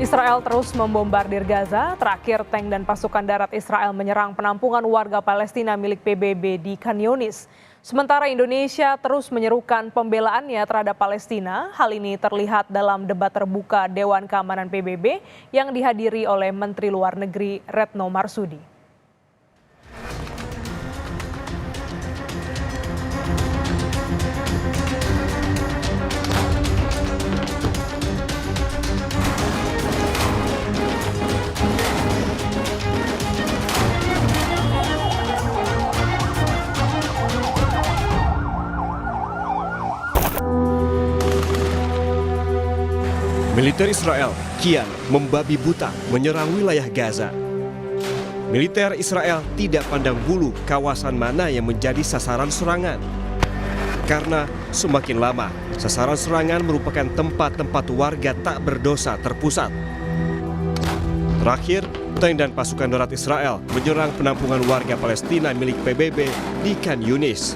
Israel terus membombardir Gaza. Terakhir, tank dan pasukan darat Israel menyerang penampungan warga Palestina milik PBB di Khan Younis. Sementara Indonesia terus menyerukan pembelaannya terhadap Palestina. Hal ini terlihat dalam debat terbuka Dewan Keamanan PBB yang dihadiri oleh Menteri Luar Negeri Retno Marsudi. Militer Israel kian membabi buta menyerang wilayah Gaza. Militer Israel tidak pandang bulu kawasan mana yang menjadi sasaran serangan. Karena semakin lama, sasaran serangan merupakan tempat-tempat warga tak berdosa terpusat. Terakhir, tank dan pasukan darat Israel menyerang penampungan warga Palestina milik PBB di Khan Younis.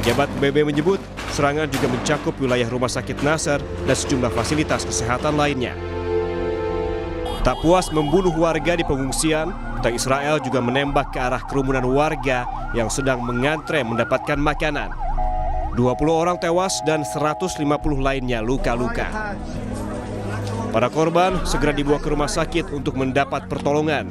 Pejabat PBB menyebut serangan juga mencakup wilayah rumah sakit Nasser dan sejumlah fasilitas kesehatan lainnya. Tak puas membunuh warga di pengungsian, tank Israel juga menembak ke arah kerumunan warga yang sedang mengantre mendapatkan makanan. 20 orang tewas dan 150 lainnya luka-luka. Para korban segera dibawa ke rumah sakit untuk mendapat pertolongan.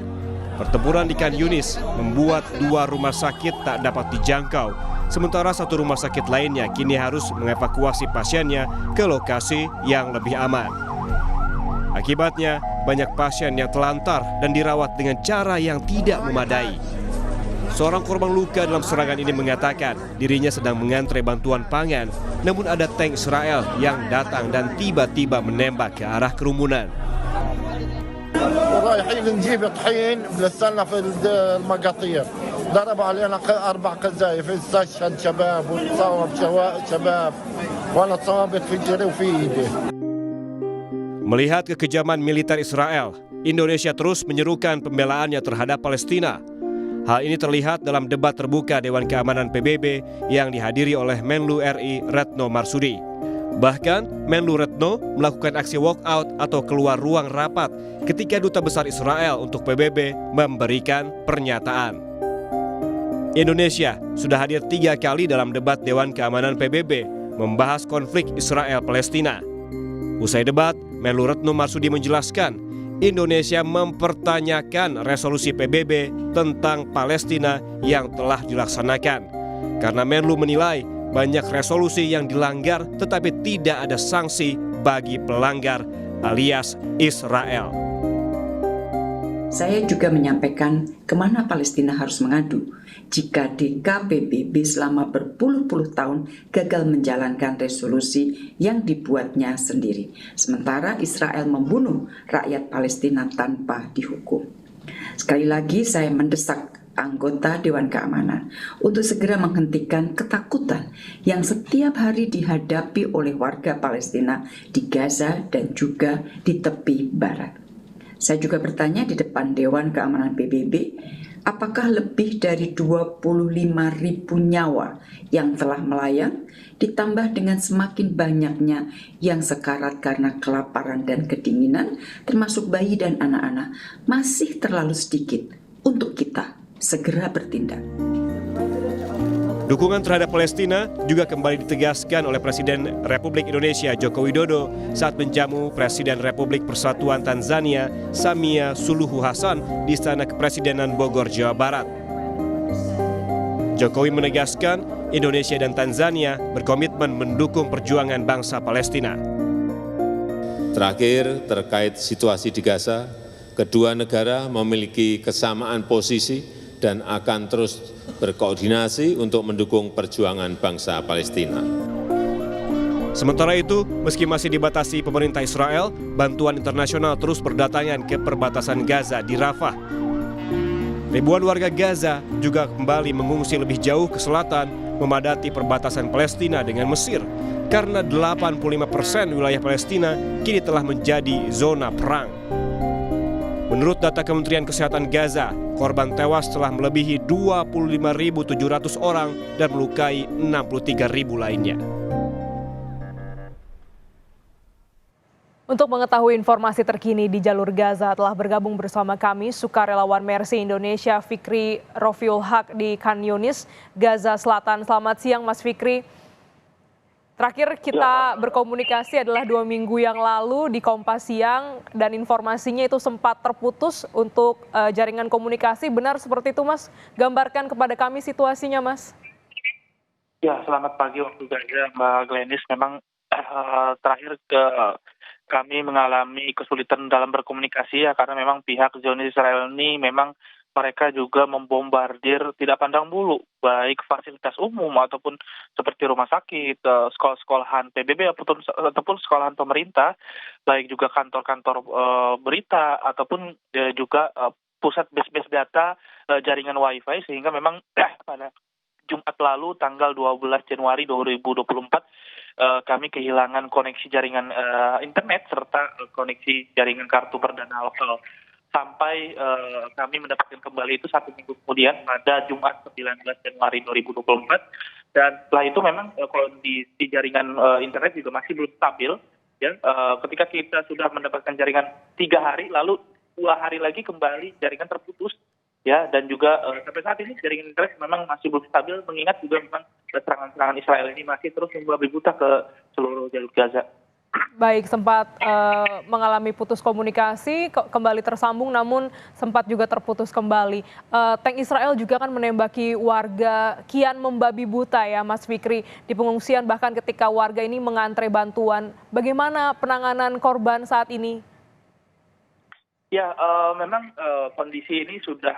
Pertempuran di Khan Younis membuat 2 rumah sakit tak dapat dijangkau, sementara 1 rumah sakit lainnya kini harus mengevakuasi pasiennya ke lokasi yang lebih aman. Akibatnya, banyak pasien yang telantar dan dirawat dengan cara yang tidak memadai. Seorang korban luka dalam serangan ini mengatakan dirinya sedang mengantre bantuan pangan, namun ada tank Israel yang datang dan tiba-tiba menembak ke arah kerumunan. رايحين نجيب طحين لسنا في المقاطير ضربوا علينا 4 قذايف استشهد شباب وتصاب شباب وانا تصابت في الجري وفي ايدي. Melihat kekejaman militer Israel, Indonesia terus menyerukan pembelaannya terhadap Palestina. Hal ini terlihat dalam debat terbuka Dewan Keamanan PBB yang dihadiri oleh Menlu RI Retno Marsudi. Bahkan, Menlu Retno melakukan aksi walkout atau keluar ruang rapat ketika Duta Besar Israel untuk PBB memberikan pernyataan. Indonesia sudah hadir 3 kali dalam debat Dewan Keamanan PBB membahas konflik Israel-Palestina. Usai debat, Menlu Retno Marsudi menjelaskan Indonesia mempertanyakan resolusi PBB tentang Palestina yang telah dilaksanakan. Karena Menlu menilai banyak resolusi yang dilanggar tetapi tidak ada sanksi bagi pelanggar alias Israel. Saya juga menyampaikan kemana Palestina harus mengadu jika DKPBB selama berpuluh-puluh tahun gagal menjalankan resolusi yang dibuatnya sendiri. Sementara Israel membunuh rakyat Palestina tanpa dihukum. Sekali lagi saya mendesak anggota Dewan Keamanan untuk segera menghentikan ketakutan yang setiap hari dihadapi oleh warga Palestina di Gaza dan juga di tepi barat. Saya juga bertanya di depan Dewan Keamanan PBB, apakah lebih dari 25.000 nyawa yang telah melayang ditambah dengan semakin banyaknya yang sekarat karena kelaparan dan kedinginan, termasuk bayi dan anak-anak, masih terlalu sedikit untuk kita segera bertindak. Dukungan terhadap Palestina juga kembali ditegaskan oleh Presiden Republik Indonesia Joko Widodo saat menjamu Presiden Republik Persatuan Tanzania Samia Suluhu Hassan di Istana Kepresidenan Bogor, Jawa Barat. Jokowi menegaskan Indonesia dan Tanzania berkomitmen mendukung perjuangan bangsa Palestina. Terakhir, terkait situasi di Gaza, kedua negara memiliki kesamaan posisi dan akan terus berkoordinasi untuk mendukung perjuangan bangsa Palestina. Sementara itu, meski masih dibatasi pemerintah Israel, bantuan internasional terus berdatangan ke perbatasan Gaza di Rafah. Ribuan warga Gaza juga kembali mengungsi lebih jauh ke selatan, memadati perbatasan Palestina dengan Mesir, karena 85% wilayah Palestina kini telah menjadi zona perang. Menurut data Kementerian Kesehatan Gaza, korban tewas telah melebihi 25.700 orang dan melukai 63.000 lainnya. Untuk mengetahui informasi terkini di jalur Gaza telah bergabung bersama kami sukarelawan Mercy Indonesia Fikri Rofiul Haq di Khan Yunis, Gaza Selatan. Selamat siang Mas Fikri. Terakhir kita berkomunikasi adalah 2 minggu yang lalu di Kompas Siang dan informasinya itu sempat terputus untuk jaringan komunikasi. Benar seperti itu Mas? Gambarkan kepada kami situasinya Mas. Ya, selamat pagi waktu Gaza, Mbak Glenis. Memang terakhir kami mengalami kesulitan dalam berkomunikasi ya, karena memang pihak Zionis Israel ini memang mereka juga membombardir tidak pandang bulu, baik fasilitas umum ataupun seperti rumah sakit, sekolah-sekolahan PBB ataupun sekolahan pemerintah, baik juga kantor-kantor berita ataupun juga pusat base-base data jaringan Wi-Fi, sehingga memang pada Jumat lalu tanggal 12 Januari 2024 kami kehilangan koneksi jaringan internet serta koneksi jaringan kartu perdana lokal. Sampai kami mendapatkan kembali itu 1 minggu kemudian pada Jumat 19 Januari 2024. Dan setelah itu memang kondisi jaringan internet juga masih belum stabil. Ya, ketika kita sudah mendapatkan jaringan 3 hari, lalu 2 hari lagi kembali jaringan terputus. Ya, dan juga sampai saat ini jaringan internet memang masih belum stabil, mengingat juga memang serangan-serangan Israel ini masih terus membabi buta ke seluruh jalur Gaza. Baik, sempat mengalami putus komunikasi, kembali tersambung namun sempat juga terputus kembali. Tank Israel juga kan menembaki warga, kian membabi buta ya Mas Fikri, di pengungsian bahkan ketika warga ini mengantre bantuan. Bagaimana penanganan korban saat ini? Ya, memang kondisi ini sudah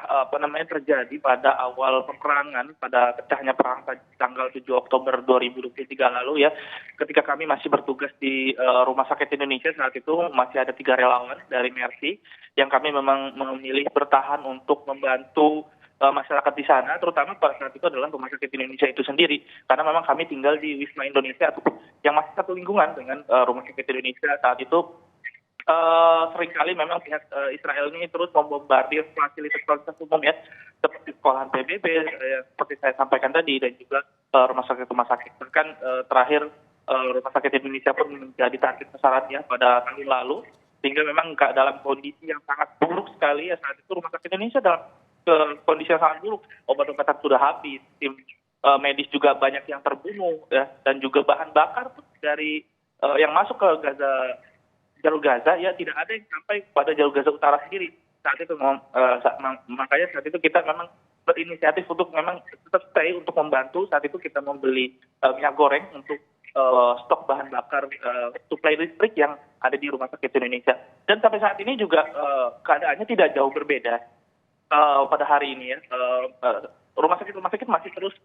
terjadi pada awal peperangan, pada pecahnya perang tanggal 7 Oktober 2023 lalu ya. Ketika kami masih bertugas di Rumah Sakit Indonesia, saat itu masih ada 3 relawan dari Mercy yang kami memang memilih bertahan untuk membantu masyarakat di sana, terutama pada saat itu adalah Rumah Sakit Indonesia itu sendiri, karena memang kami tinggal di Wisma Indonesia yang masih satu lingkungan dengan Rumah Sakit Indonesia. Saat itu seringkali memang pihak Israel ini terus membombardir fasilitas umum ya, seperti sekolahan PBB, seperti saya sampaikan tadi, dan juga rumah sakit. Bahkan terakhir Rumah Sakit Indonesia pun menjadi target sasaran ya pada tahun lalu, sehingga memang dalam kondisi yang sangat buruk sekali ya saat itu Rumah Sakit Indonesia dalam kondisi yang sangat buruk, obat-obatan sudah habis, tim medis juga banyak yang terbunuh ya, dan juga bahan bakar pun dari yang masuk ke jalur Gaza ya tidak ada yang sampai pada jalur Gaza Utara sendiri saat itu. Makanya saat itu kita memang berinisiatif untuk memang tetap stay untuk membantu. Saat itu kita membeli minyak goreng untuk stok bahan bakar suplai listrik yang ada di Rumah Sakit Indonesia. Dan sampai saat ini juga keadaannya tidak jauh berbeda pada hari ini ya. Rumah sakit masih terus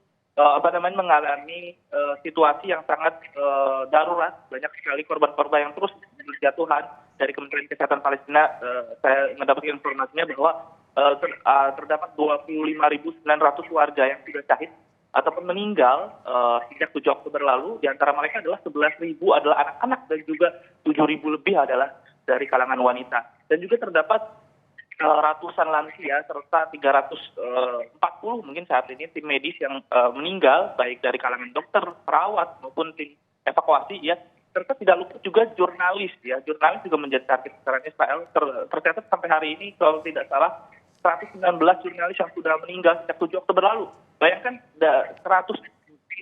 mengalami situasi yang sangat darurat. Banyak sekali korban-korban yang terus berjatuhan. Dari Kementerian Kesehatan Palestina saya mendapatkan informasinya bahwa terdapat 25.900 warga yang sudah syahid ataupun meninggal sejak 7 Oktober lalu. Di antara mereka adalah 11.000 adalah anak-anak dan juga 7.000 lebih adalah dari kalangan wanita. Dan juga terdapat ratusan lansia serta 340 mungkin saat ini tim medis yang meninggal, baik dari kalangan dokter, perawat maupun tim evakuasi ya. Serta tidak luput juga jurnalis ya. Jurnalis juga menjadi target sasaran Israel. Tercatat sampai hari ini kalau tidak salah 119 jurnalis yang sudah meninggal sejak 7 Oktober lalu. Bayangkan 100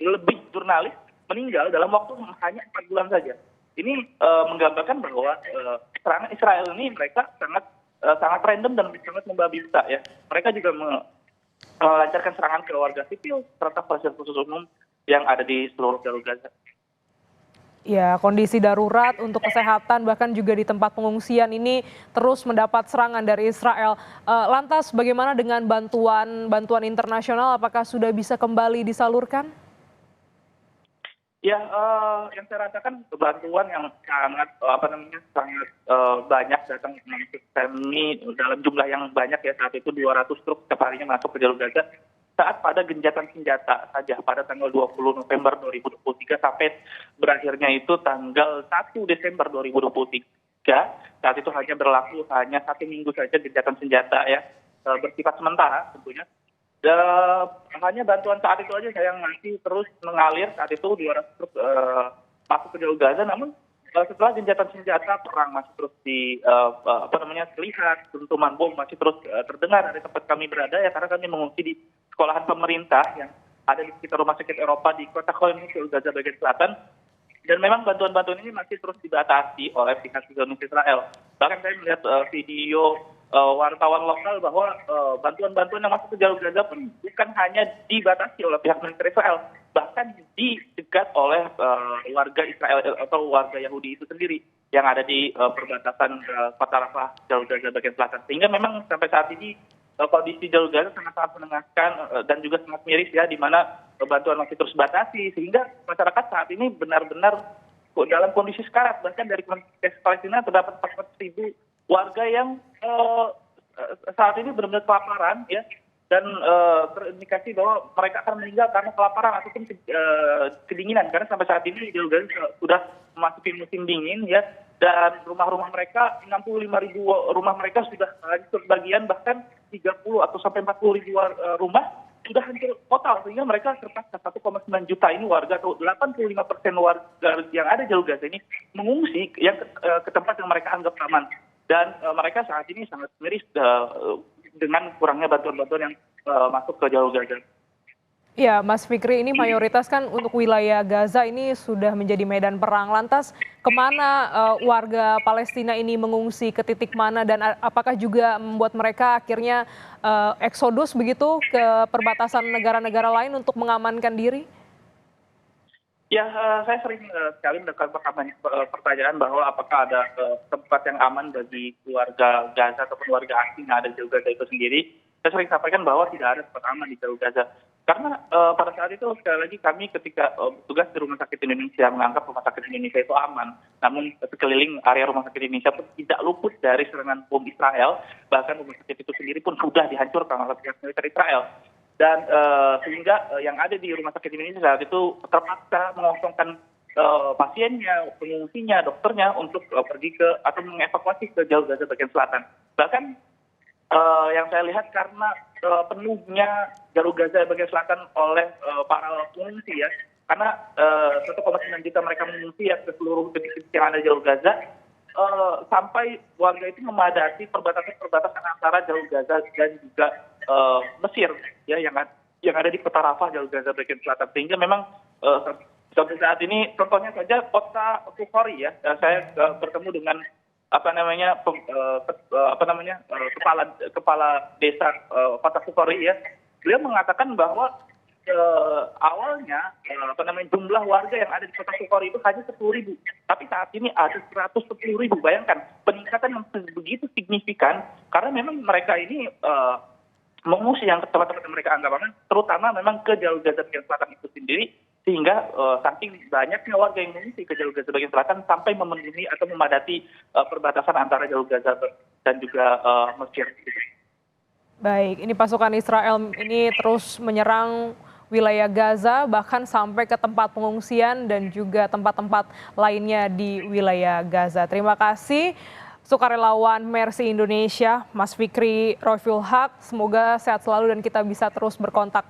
lebih jurnalis meninggal dalam waktu hanya 4 bulan saja. Ini menggambarkan bahwa serangan Israel ini mereka sangat random dan sangat membabi buta ya. Mereka juga melancarkan serangan ke warga sipil serta fasilitas umum yang ada di seluruh jalur Gaza. Ya, kondisi darurat untuk kesehatan bahkan juga di tempat pengungsian ini terus mendapat serangan dari Israel. Lantas bagaimana dengan bantuan internasional? Apakah sudah bisa kembali disalurkan? Ya, yang saya rasakan bantuan yang sangat banyak datang ke kami dalam jumlah yang banyak ya. Saat itu 200 truk setiap harinya masuk ke jalur Gaza. Saat pada gencatan senjata saja pada tanggal 20 November 2023 sampai berakhirnya itu tanggal 1 Desember 2023. Saat itu hanya berlaku 1 minggu saja gencatan senjata ya, bersifat sementara tentunya. Hanya bantuan saat itu aja yang masih terus mengalir. Saat itu 200 truk masuk ke jalur Gaza, namun setelah gencatan senjata, perang masih terus terlihat, dentuman bom masih terus terdengar dari tempat kami berada ya, karena kami mengungsi di sekolahan pemerintah yang ada di sekitar rumah sakit Eropa di kota Khan Yunis, Gaza bagian selatan. Dan memang bantuan-bantuan ini masih terus dibatasi oleh pihak Zionis Israel. Bahkan saya melihat video wartawan lokal bahwa bantuan-bantuan yang masuk ke jalur Gaza pun bukan hanya dibatasi oleh pihak militer Israel, bahkan dicegat oleh warga Israel atau warga Yahudi itu sendiri yang ada di perbatasan kota Rafah, jalur Gaza bagian selatan. Sehingga memang sampai saat ini kondisi jalur Gaza sangat-sangat menengakan dan juga sangat miris ya, di mana bantuan masih terus batasi, sehingga masyarakat saat ini benar-benar dalam kondisi sekarat. Bahkan dari Komunitas Palestina terdapat 400.000 warga yang saat ini benar-benar kelaparan ya, dan terindikasi bahwa mereka akan meninggal karena kelaparan ataupun kedinginan, karena sampai saat ini jalur Gaza sudah memasuki musim dingin ya, dan rumah-rumah mereka 65.000 rumah mereka sudah hancur sebagian, bahkan 30 atau sampai 40.000 rumah sudah hancur total, sehingga mereka terpaksa 1,9 juta ini warga atau 85% warga yang ada di jalur Gaza ini mengungsi yang ke tempat yang mereka anggap aman, dan mereka saat ini sangat miris dengan kurangnya bantuan-bantuan yang masuk ke jalur Gaza. Ya, Mas Fikri, ini mayoritas kan untuk wilayah Gaza ini sudah menjadi medan perang. Lantas kemana warga Palestina ini mengungsi, ke titik mana, dan apakah juga membuat mereka akhirnya eksodus begitu ke perbatasan negara-negara lain untuk mengamankan diri? Ya, saya sering sekali mendengar pertanyaan bahwa apakah ada tempat yang aman bagi keluarga Gaza ataupun warga asing yang ada di jalur Gaza itu sendiri. Saya sering sampaikan bahwa tidak ada tempat aman di jalur Gaza. Karena pada saat itu sekali lagi kami ketika tugas di Rumah Sakit Indonesia menganggap Rumah Sakit Indonesia itu aman. Namun sekeliling area Rumah Sakit Indonesia pun tidak luput dari serangan bom Israel. Bahkan rumah sakit itu sendiri pun sudah dihancurkan oleh pihak militer Israel. Dan sehingga yang ada di Rumah Sakit Indonesia saat itu terpaksa mengosongkan pasiennya, pengungsinya, dokternya untuk pergi ke atau mengevakuasi ke jalur Gaza bagian selatan. Bahkan yang saya lihat karena penuhnya jalur Gaza bagian selatan oleh para pengungsi ya, karena 1,9 juta mereka mengungsi ya ke seluruh titik-titik yang ada di jalur Gaza, sampai warga itu memadati perbatasan antara jalur Gaza dan juga Mesir ya, yang ada di kota Rafah, jalur Gaza bagian selatan. Sehingga memang sampai saat ini contohnya saja kota Kufori ya, saya bertemu dengan kepala desa kota Kufori ya. Beliau mengatakan bahwa awalnya jumlah warga yang ada di kota Kufori itu hanya 10.000, tapi saat ini ada 110.000. Bayangkan peningkatan yang begitu signifikan, karena memang mereka ini mengungsi yang ke tempat-tempat yang mereka anggap aman, terutama memang ke jalur Gaza bagian selatan itu sendiri, sehingga saking banyaknya warga yang mengungsi ke jalur Gaza bagian selatan sampai memenuhi atau memadati perbatasan antara jalur Gaza dan juga Mesir. Baik, ini pasukan Israel ini terus menyerang wilayah Gaza, bahkan sampai ke tempat pengungsian dan juga tempat-tempat lainnya di wilayah Gaza. Terima kasih sukarelawan Mercy Indonesia, Mas Fikri Roiful Haq. Semoga sehat selalu dan kita bisa terus berkontak